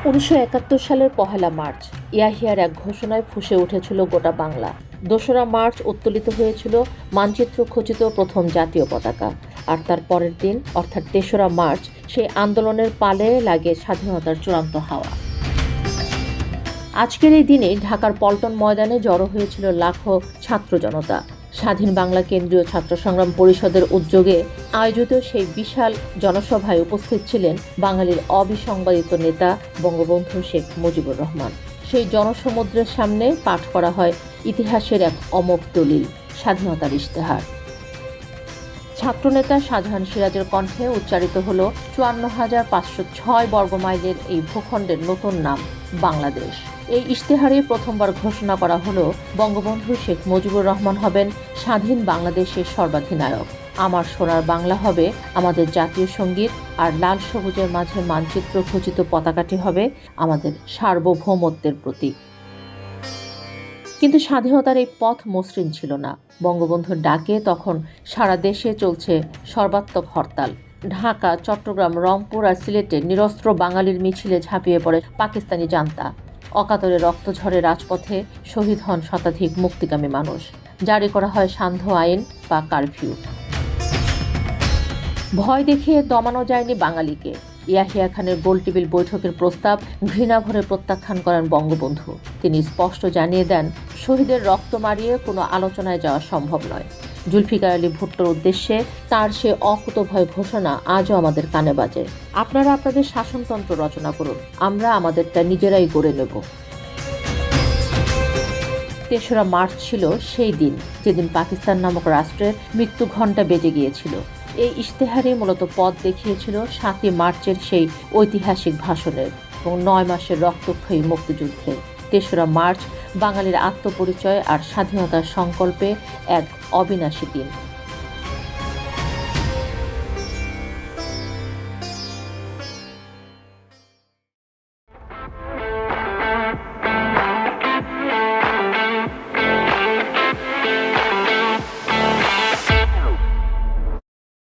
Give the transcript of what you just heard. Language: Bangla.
১৯৭১ সালের ১লা মার্চ ইয়াহিয়ার এক ঘোষণায় ফুঁসে উঠেছিল গোটা বাংলা। ২রা মার্চ উত্তোলিত হয়েছিল মানচিত্র খচিত প্রথম জাতীয় পতাকা। আর তার পরের দিন অর্থাৎ ৩রা মার্চ সেই আন্দোলনের পালে লাগে স্বাধীনতার চূড়ান্ত হাওয়া। আজকের এই দিনে ঢাকার পল্টন ময়দানে জড়ো হয়েছিল লাখো ছাত্র জনতা। স্বাধীন বাংলা কেন্দ্রীয় ছাত্র সংগ্রাম পরিষদের উদ্যোগে আয়োজিত সেই বিশাল জনসভায় উপস্থিত ছিলেন বাঙালির অবিসংবাদিত নেতা বঙ্গবন্ধু শেখ মুজিবুর রহমান। সেই জনসমুদ্রের সামনে পাঠ করা হয় ইতিহাসের এক অমোঘ দলিল, স্বাধীনতার ইশতেহার। ছাত্রনেতা শাহজাহান সিরাজের কণ্ঠে উচ্চারিত হল ৫৪,৫০৬ বর্গমাইলের এই ভূখণ্ডের নতুন নাম বাংলাদেশ। এই ইশতেহারে প্রথমবার ঘোষণা করা হলো বঙ্গবন্ধু শেখ মুজিবুর রহমান হবেন স্বাধীন বাংলাদেশের সর্বাধিনায়ক। আমার সোনার বাংলা হবে আমাদের জাতীয় সঙ্গীত, আর লাল সবুজের মাঝে মানচিত্র খচিত পতাকাটি হবে আমাদের সার্বভৌমত্বের প্রতীক। কিন্তু স্বাধীনতার এই পথ মসৃণ ছিল না। বঙ্গবন্ধুর ডাকে তখন সারা দেশে চলছে সর্বাত্মক হরতাল। ঢাকা, চট্টগ্রাম, রংপুর আর সিলেটে নিরস্ত্র বাঙালির মিছিলে ঝাঁপিয়ে পড়ে পাকিস্তানি জান্তা। অকাতরে রক্ত ঝরে রাজপথে, শহীদ হন শতাধিক মুক্তিকামী মানুষ। জারি করা হয় সান্ধ্য আইন বা কারফিউ। ভয় দেখিয়ে দমানো যায়নি বাঙালিকে। ইয়াহিয়া খানের গোলটেবিল বৈঠকের প্রস্তাব ঘৃণা ভরে প্রত্যাখ্যান করেন বঙ্গবন্ধু। তিনি স্পষ্ট জানিয়ে দেন, শহীদের রক্ত মারিয়ে কোনো আলোচনায় যাওয়া সম্ভব নয়। জুলফিকার আলী ভুট্টোর উদ্দেশ্যে তার সে অকুতোভয় ঘোষণা আজও আমাদের কানে বাজে। আপনারা আপনাদের শাসনতন্ত্র রচনা করুন, আমরা আমাদেরটা নিজেরাই গড়ে নেব। ৩রা মার্চ ছিল সেই দিন যেদিন পাকিস্তান নামক রাষ্ট্রের মৃত্যু ঘণ্টা বেজে গিয়েছিল। এই ইশতেহারে মূলত পথ দেখিয়েছিল ৭ই মার্চের সেই ঐতিহাসিক ভাষণের এবং ৯ মাসের রক্তক্ষয়ী মুক্তিযুদ্ধে। ৩রা মার্চ বাঙালির আত্মপরিচয় আর স্বাধীনতার সংকল্পে এক অবিনাশী দিন।